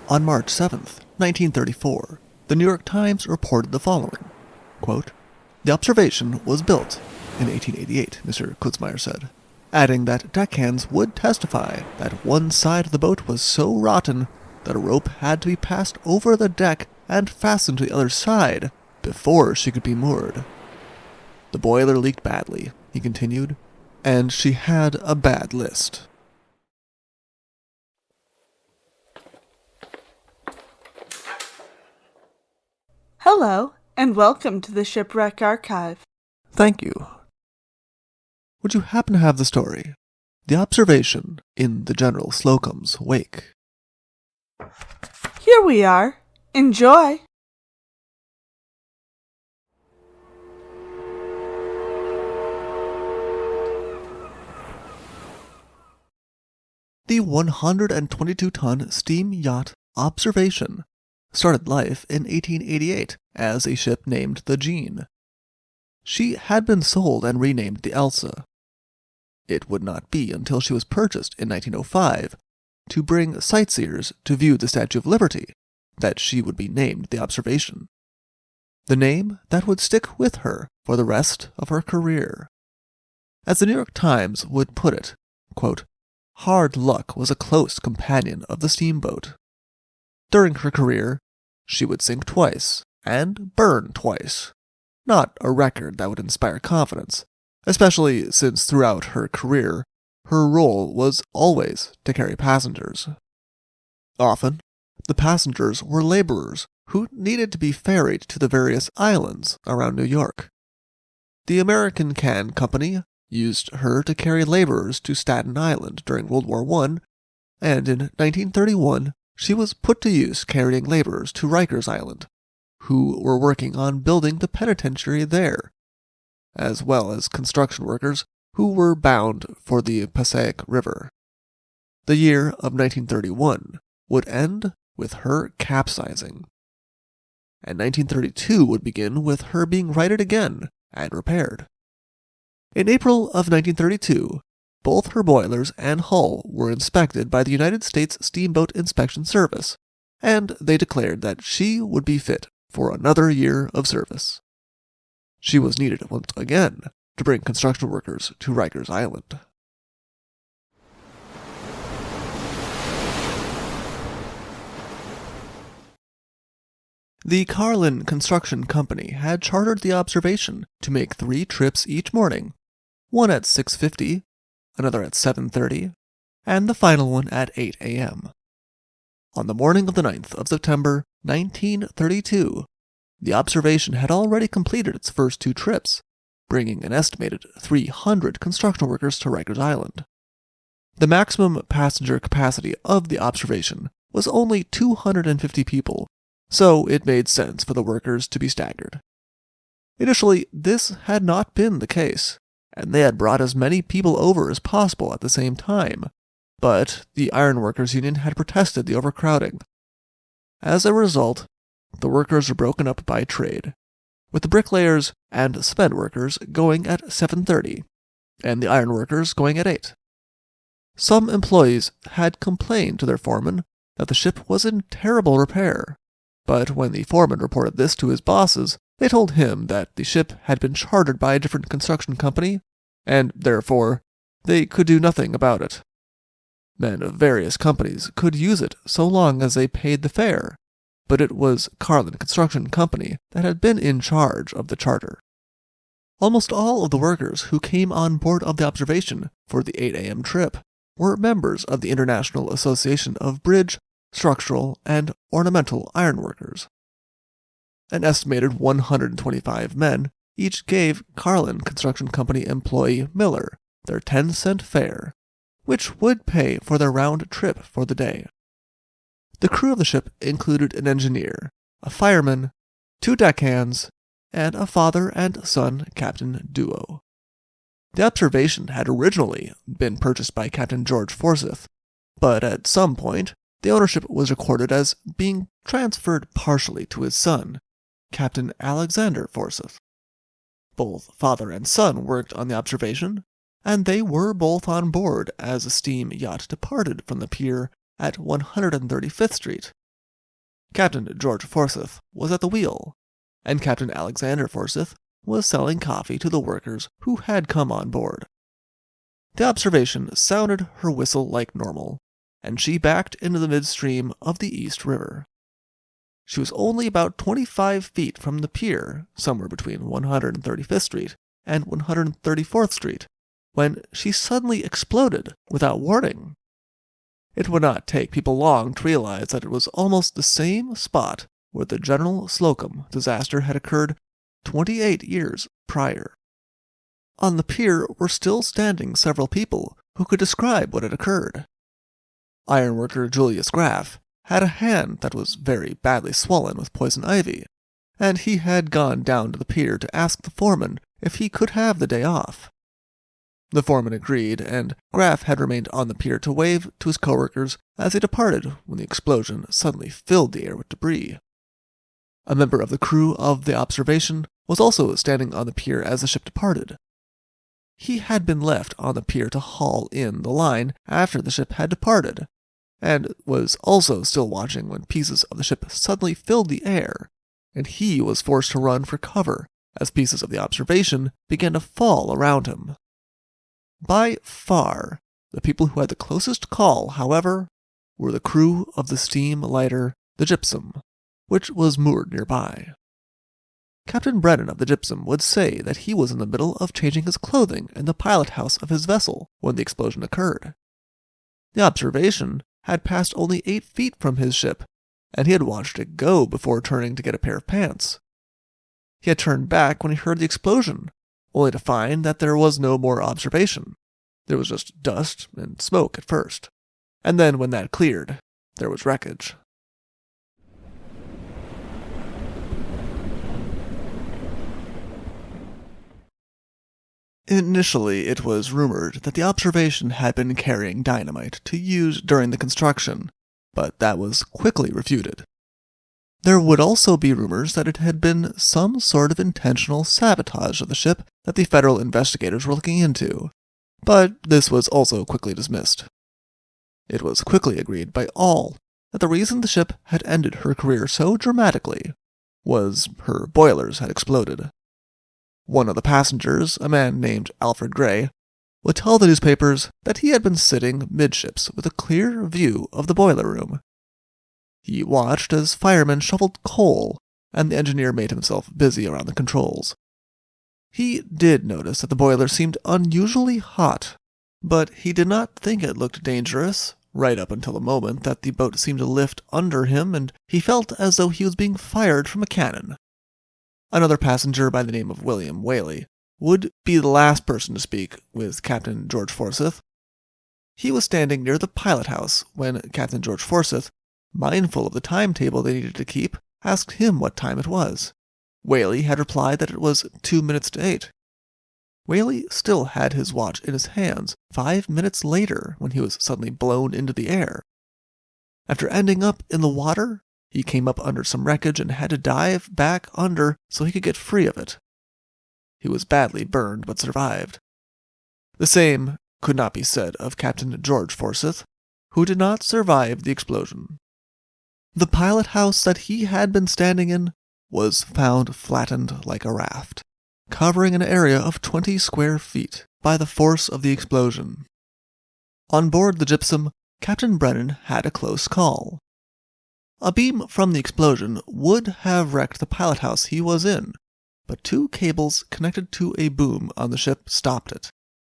On March 7th, 1934, the New York Times reported the following, quote, "The observation was built in 1888, Mr. Kuzmier said, adding that deckhands would testify that one side of the boat was so rotten that a rope had to be passed over the deck and fastened to the other side before she could be moored. The boiler leaked badly," he continued, "and she had a bad list." Hello, and welcome to the Shipwreck Archive. Thank you. Would you happen to have the story, "The Observation in the General Slocum's Wake"? Here we are. Enjoy! The 122-ton steam yacht Observation started life in 1888 as a ship named the Jean. She had been sold and renamed the Elsa. It would not be until she was purchased in 1905 to bring sightseers to view the Statue of Liberty that she would be named the Observation, the name that would stick with her for the rest of her career. As the New York Times would put it, quote, "Hard luck was a close companion of the steamboat. During her career, she would sink twice and burn twice. Not a record that would inspire confidence, especially since throughout her career, her role was always to carry passengers. Often, the passengers were laborers who needed to be ferried to the various islands around New York. The American Can Company used her to carry laborers to Staten Island during World War I, and in 1931, she was put to use carrying laborers to Rikers Island, who were working on building the penitentiary there, as well as construction workers who were bound for the Passaic River. The year of 1931 would end with her capsizing, and 1932 would begin with her being righted again and repaired. In April of 1932, both her boilers and hull were inspected by the United States Steamboat Inspection Service, and they declared that she would be fit for another year of service. She was needed once again to bring construction workers to Rikers Island. The Carlin Construction Company had chartered the Observation to make 3 trips each morning, one at 6:50, another at 7:30, and the final one at 8 a.m. On the morning of the 9th of September, 1932, the Observation had already completed its first 2 trips, bringing an estimated 300 construction workers to Rikers Island. The maximum passenger capacity of the Observation was only 250 people, so it made sense for the workers to be staggered. Initially, this had not been the case, and they had brought as many people over as possible at the same time, but the Ironworkers Union had protested the overcrowding. As a result, the workers were broken up by trade, with the bricklayers and cement workers going at 7:30, and the ironworkers going at 8. Some employees had complained to their foreman that the ship was in terrible repair, but when the foreman reported this to his bosses, they told him that the ship had been chartered by a different construction company, and therefore they could do nothing about it. Men of various companies could use it so long as they paid the fare, but it was Carlin Construction Company that had been in charge of the charter. Almost all of the workers who came on board of the Observation for the 8 a.m. trip were members of the International Association of Bridge, Structural, and Ornamental Ironworkers. An estimated 125 men each gave Carlin Construction Company employee Miller their 10-cent fare, which would pay for their round trip for the day. The crew of the ship included an engineer, a fireman, 2 deckhands, and a father and son captain duo. The Observation had originally been purchased by Captain George Forsyth, but at some point the ownership was recorded as being transferred partially to his son, Captain Alexander Forsyth. Both father and son worked on the Observation, and they were both on board as the steam yacht departed from the pier at 135th Street Captain George Forsyth was at the wheel, and Captain Alexander Forsyth was selling coffee to the workers who had come on board. The observation sounded her whistle like normal, and she backed into the midstream of the East River. She was only about 25 feet from the pier, somewhere between 135th Street and 134th Street, when she suddenly exploded without warning. It would not take people long to realize that it was almost the same spot where the General Slocum disaster had occurred 28 years prior. On the pier were still standing several people who could describe what had occurred. Ironworker Julius Graff had a hand that was very badly swollen with poison ivy, and he had gone down to the pier to ask the foreman if he could have the day off. The foreman agreed, and Graff had remained on the pier to wave to his coworkers as they departed when the explosion suddenly filled the air with debris. A member of the crew of the observation was also standing on the pier as the ship departed. He had been left on the pier to haul in the line after the ship had departed, and was also still watching when pieces of the ship suddenly filled the air, and he was forced to run for cover as pieces of the observation began to fall around him. By far, the people who had the closest call, however, were the crew of the steam lighter, the Gypsum, which was moored nearby. Captain Brennan of the Gypsum would say that he was in the middle of changing his clothing in the pilot-house of his vessel when the explosion occurred. The observation had passed only 8 feet from his ship, and he had watched it go before turning to get a pair of pants. He had turned back when he heard the explosion, only to find that there was no more observation. There was just dust and smoke at first, and then when that cleared, there was wreckage. Initially, it was rumored that the observation had been carrying dynamite to use during the construction, but that was quickly refuted. There would also be rumors that it had been some sort of intentional sabotage of the ship that the federal investigators were looking into, but this was also quickly dismissed. It was quickly agreed by all that the reason the ship had ended her career so dramatically was her boilers had exploded. One of the passengers, a man named Alfred Gray, would tell the newspapers that he had been sitting midships with a clear view of the boiler room. He watched as firemen shoveled coal, and the engineer made himself busy around the controls. He did notice that the boiler seemed unusually hot, but he did not think it looked dangerous, right up until the moment that the boat seemed to lift under him and he felt as though he was being fired from a cannon. Another passenger by the name of William Whaley would be the last person to speak with Captain George Forsyth. He was standing near the pilot-house when Captain George Forsyth, mindful of the timetable they needed to keep, asked him what time it was. Whaley had replied that it was 2 minutes to 8. Whaley still had his watch in his hands 5 minutes later when he was suddenly blown into the air. After ending up in the water, he came up under some wreckage and had to dive back under so he could get free of it. He was badly burned but survived. The same could not be said of Captain George Forsyth, who did not survive the explosion. The pilot-house that he had been standing in was found flattened like a raft, covering an area of 20 square feet by the force of the explosion. On board the Gypsum, Captain Brennan had a close call. A beam from the explosion would have wrecked the pilot-house he was in, but 2 cables connected to a boom on the ship stopped it.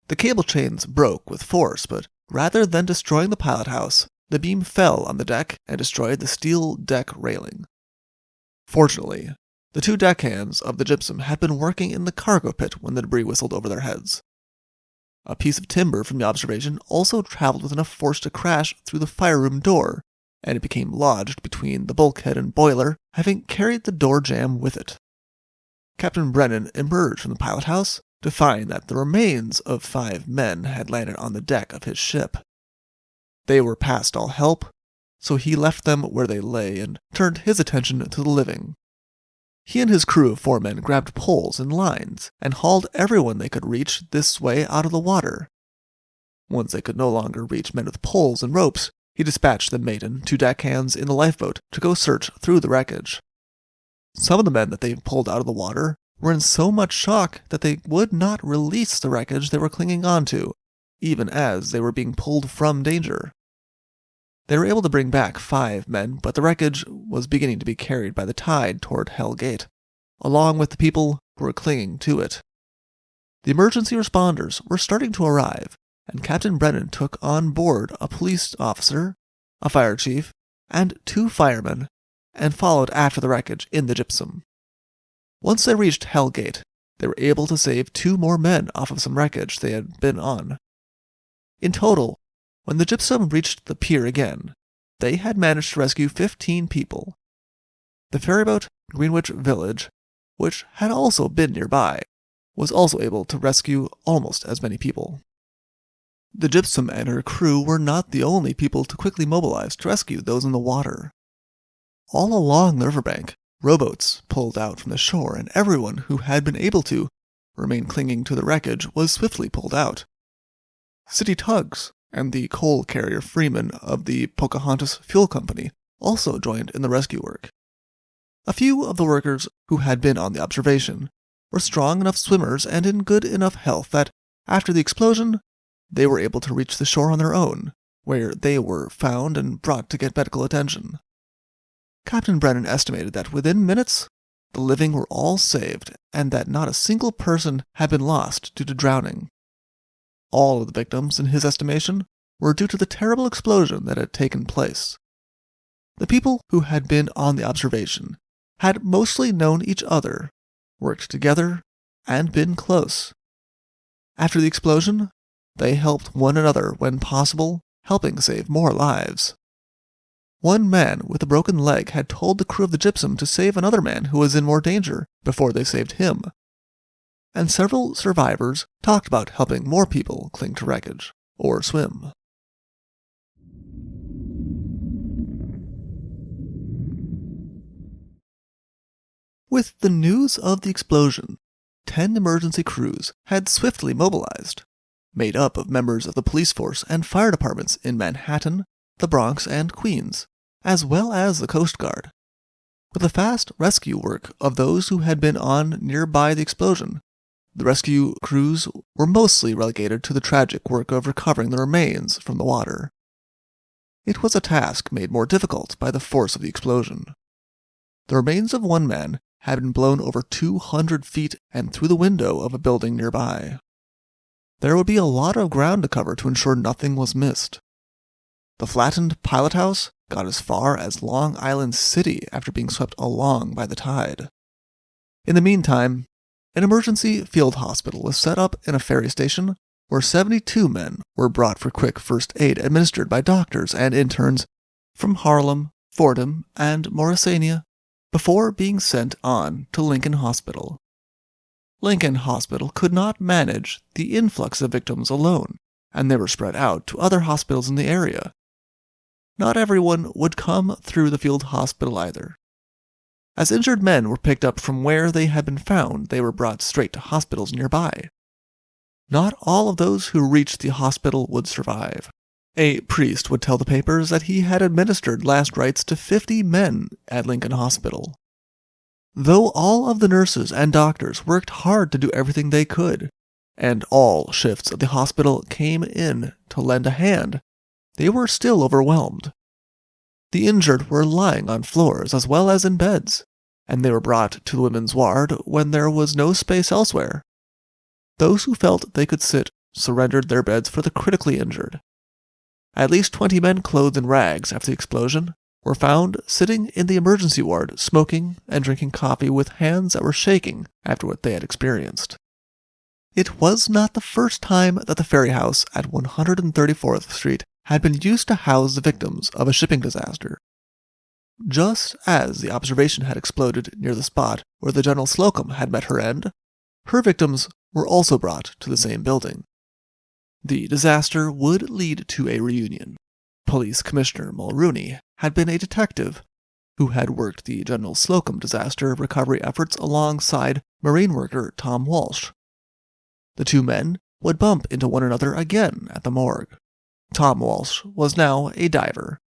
The cable chains broke with force, but rather than destroying the pilot-house, the beam fell on the deck and destroyed the steel deck railing. Fortunately, the 2 deckhands of the Gypsum had been working in the cargo pit when the debris whistled over their heads. A piece of timber from the observation also traveled with enough force to crash through the fire room door, and it became lodged between the bulkhead and boiler, having carried the door jamb with it. Captain Brennan emerged from the pilot-house to find that the remains of 5 men had landed on the deck of his ship. They were past all help, so he left them where they lay and turned his attention to the living. He and his crew of 4 men grabbed poles and lines and hauled everyone they could reach this way out of the water. Once they could no longer reach men with poles and ropes, he dispatched the mate and 2 deckhands in the lifeboat to go search through the wreckage. Some of the men that they pulled out of the water were in so much shock that they would not release the wreckage they were clinging onto, even as they were being pulled from danger. They were able to bring back 5 men, but the wreckage was beginning to be carried by the tide toward Hell Gate, along with the people who were clinging to it. The emergency responders were starting to arrive, and Captain Brennan took on board a police officer, a fire chief, and 2 firemen, and followed after the wreckage in the gypsum. Once they reached Hell Gate, they were able to save 2 more men off of some wreckage they had been on. In total, when the gypsum reached the pier again, they had managed to rescue 15 people. The ferryboat Greenwich Village, which had also been nearby, was also able to rescue almost as many people. The gypsum and her crew were not the only people to quickly mobilize to rescue those in the water. All along the riverbank, rowboats pulled out from the shore, and everyone who had been able to remain clinging to the wreckage was swiftly pulled out. City tugs and the coal carrier Freeman of the Pocahontas Fuel Company also joined in the rescue work. A few of the workers who had been on the observation were strong enough swimmers and in good enough health that, after the explosion, they were able to reach the shore on their own, where they were found and brought to get medical attention. Captain Brennan estimated that within minutes, the living were all saved, and that not a single person had been lost due to drowning. All of the victims, in his estimation, were due to the terrible explosion that had taken place. The people who had been on the observation had mostly known each other, worked together, and been close. After the explosion, they helped one another when possible, helping save more lives. One man with a broken leg had told the crew of the gypsum to save another man who was in more danger before they saved him. And several survivors talked about helping more people cling to wreckage or swim. With the news of the explosion, 10 emergency crews had swiftly mobilized, made up of members of the police force and fire departments in Manhattan, the Bronx, and Queens, as well as the Coast Guard. With the fast rescue work of those who had been on nearby the explosion, the rescue crews were mostly relegated to the tragic work of recovering the remains from the water. It was a task made more difficult by the force of the explosion. The remains of one man had been blown over 200 feet and through the window of a building nearby. There would be a lot of ground to cover to ensure nothing was missed. The flattened pilot house got as far as Long Island City after being swept along by the tide. In the meantime, an emergency field hospital was set up in a ferry station where 72 men were brought for quick first aid administered by doctors and interns from Harlem, Fordham, and Morrisania before being sent on to Lincoln Hospital. Lincoln Hospital could not manage the influx of victims alone, and they were spread out to other hospitals in the area. Not everyone would come through the field hospital either. As injured men were picked up from where they had been found, they were brought straight to hospitals nearby. Not all of those who reached the hospital would survive. A priest would tell the papers that he had administered last rites to 50 men at Lincoln Hospital. Though all of the nurses and doctors worked hard to do everything they could, and all shifts of the hospital came in to lend a hand, they were still overwhelmed. The injured were lying on floors as well as in beds, and they were brought to the women's ward when there was no space elsewhere. Those who felt they could sit surrendered their beds for the critically injured. At least 20 men clothed in rags after the explosion were found sitting in the emergency ward smoking and drinking coffee with hands that were shaking after what they had experienced. It was not the first time that the ferry house at 134th Street had been used to house the victims of a shipping disaster. Just as the observation had exploded near the spot where the General Slocum had met her end, her victims were also brought to the same building. The disaster would lead to a reunion. Police Commissioner Mulrooney had been a detective who had worked the General Slocum disaster recovery efforts alongside marine worker Tom Walsh. The two men would bump into one another again at the morgue. Tom Walsh was now a diver,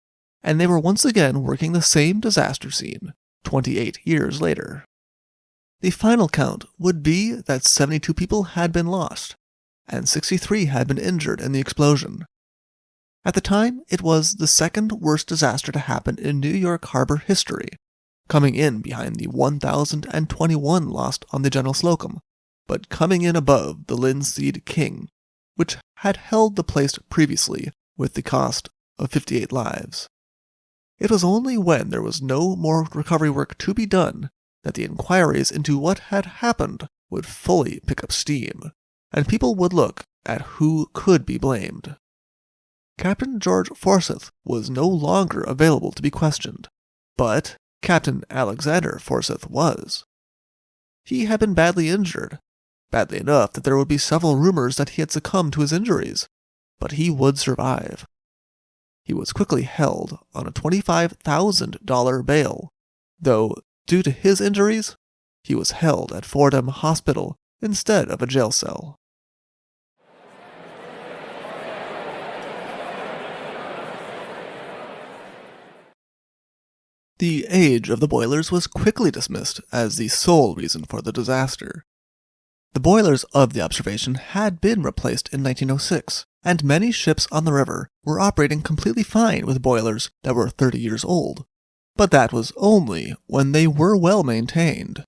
and they were once again working the same disaster scene 28 years later. The final count would be that 72 people had been lost, and 63 had been injured in the explosion. At the time, it was the second worst disaster to happen in New York Harbor history, coming in behind the 1,021 lost on the General Slocum, but coming in above the Linseed King, which had held the place previously with the cost of 58 lives. It was only when there was no more recovery work to be done that the inquiries into what had happened would fully pick up steam, and people would look at who could be blamed. Captain George Forsyth was no longer available to be questioned, but Captain Alexander Forsyth was. He had been badly injured, badly enough that there would be several rumors that he had succumbed to his injuries, but he would survive. He was quickly held on a $25,000 bail, though due to his injuries, he was held at Fordham Hospital instead of a jail cell. The age of the boilers was quickly dismissed as the sole reason for the disaster. The boilers of the observation had been replaced in 1906, and many ships on the river were operating completely fine with boilers that were 30 years old, but that was only when they were well maintained.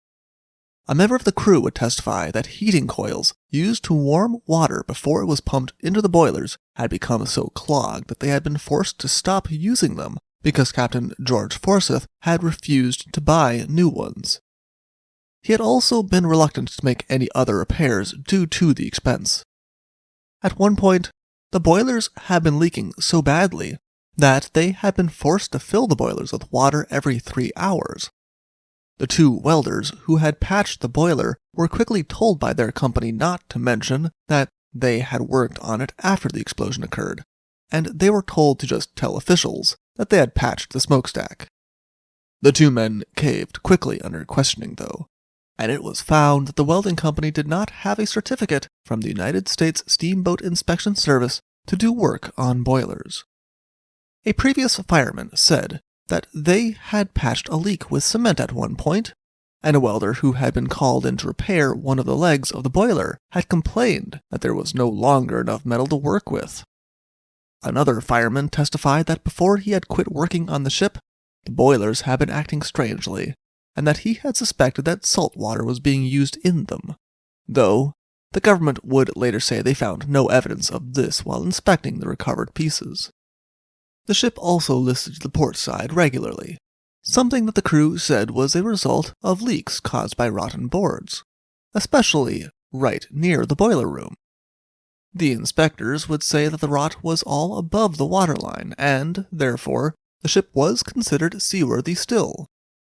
A member of the crew would testify that heating coils used to warm water before it was pumped into the boilers had become so clogged that they had been forced to stop using them because Captain George Forsyth had refused to buy new ones. He had also been reluctant to make any other repairs due to the expense. At one point, the boilers had been leaking so badly that they had been forced to fill the boilers with water every 3 hours. The 2 welders who had patched the boiler were quickly told by their company not to mention that they had worked on it after the explosion occurred, and they were told to just tell officials that they had patched the smokestack. The 2 men caved quickly under questioning, though, and it was found that the welding company did not have a certificate from the United States Steamboat Inspection Service to do work on boilers. A previous fireman said that they had patched a leak with cement at one point, and a welder who had been called in to repair one of the legs of the boiler had complained that there was no longer enough metal to work with. Another fireman testified that before he had quit working on the ship, the boilers had been acting strangely, and that he had suspected that salt water was being used in them, though the government would later say they found no evidence of this while inspecting the recovered pieces. The ship also listed the port side regularly, something that the crew said was a result of leaks caused by rotten boards, especially right near the boiler room. The inspectors would say that the rot was all above the waterline, and, therefore, the ship was considered seaworthy still,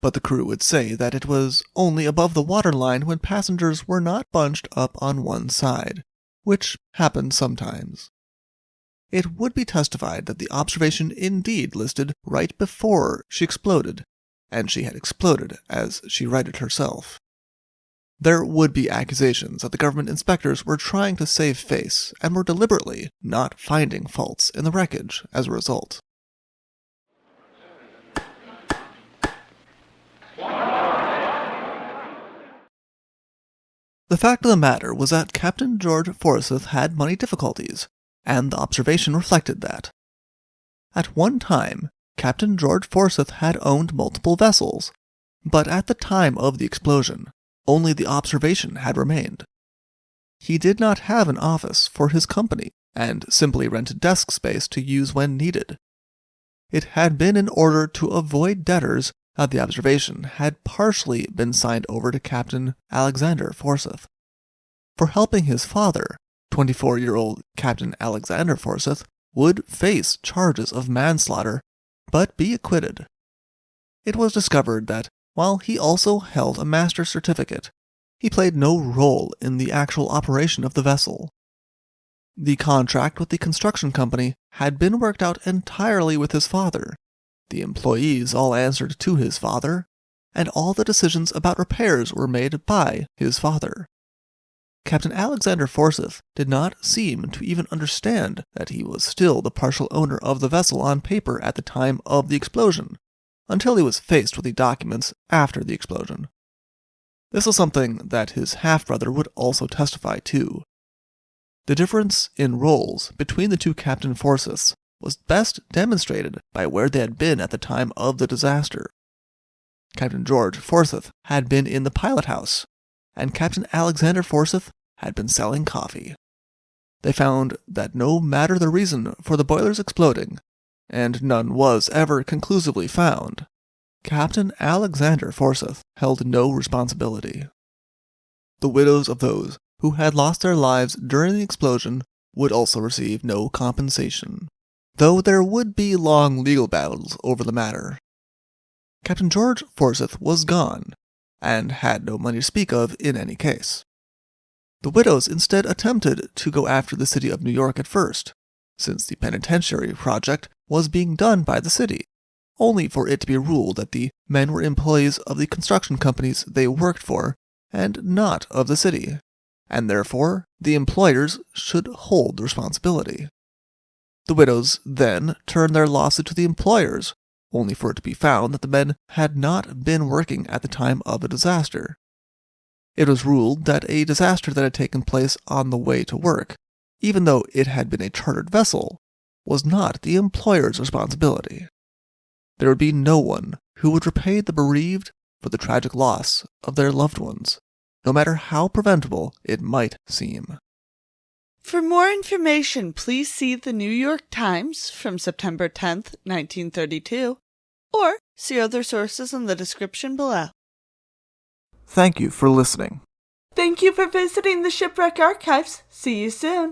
but the crew would say that it was only above the waterline when passengers were not bunched up on one side, which happened sometimes. It would be testified that the observation indeed listed right before she exploded, and she had exploded as she righted herself. There would be accusations that the government inspectors were trying to save face and were deliberately not finding faults in the wreckage as a result. The fact of the matter was that Captain George Forsyth had money difficulties, and the observation reflected that. At one time, Captain George Forsyth had owned multiple vessels, but at the time of the explosion, only the observation had remained. He did not have an office for his company, and simply rented desk space to use when needed. It had been in order to avoid debtors that the observation had partially been signed over to Captain Alexander Forsyth. For helping his father, 24-year-old Captain Alexander Forsyth would face charges of manslaughter, but be acquitted. It was discovered that, while he also held a master's certificate, he played no role in the actual operation of the vessel. The contract with the construction company had been worked out entirely with his father. The employees all answered to his father, and all the decisions about repairs were made by his father. Captain Alexander Forsyth did not seem to even understand that he was still the partial owner of the vessel on paper at the time of the explosion, until he was faced with the documents after the explosion. This was something that his half-brother would also testify to. The difference in roles between the two Captain Forsyths was best demonstrated by where they had been at the time of the disaster. Captain George Forsyth had been in the pilot house, and Captain Alexander Forsyth had been selling coffee. They found that no matter the reason for the boilers exploding, and none was ever conclusively found, Captain Alexander Forsyth held no responsibility. The widows of those who had lost their lives during the explosion would also receive no compensation, though there would be long legal battles over the matter. Captain George Forsyth was gone, and had no money to speak of in any case. The widows instead attempted to go after the city of New York at first, since the penitentiary project was being done by the city, only for it to be ruled that the men were employees of the construction companies they worked for, and not of the city, and therefore the employers should hold the responsibility. The widows then turned their lawsuit to the employers, only for it to be found that the men had not been working at the time of the disaster. It was ruled that a disaster that had taken place on the way to work, even though it had been a chartered vessel, was not the employer's responsibility. There would be no one who would repay the bereaved for the tragic loss of their loved ones, no matter how preventable it might seem. For more information, please see the New York Times from September 10th, 1932, or see other sources in the description below. Thank you for listening. Thank you for visiting the Shipwreck Archives. See you soon.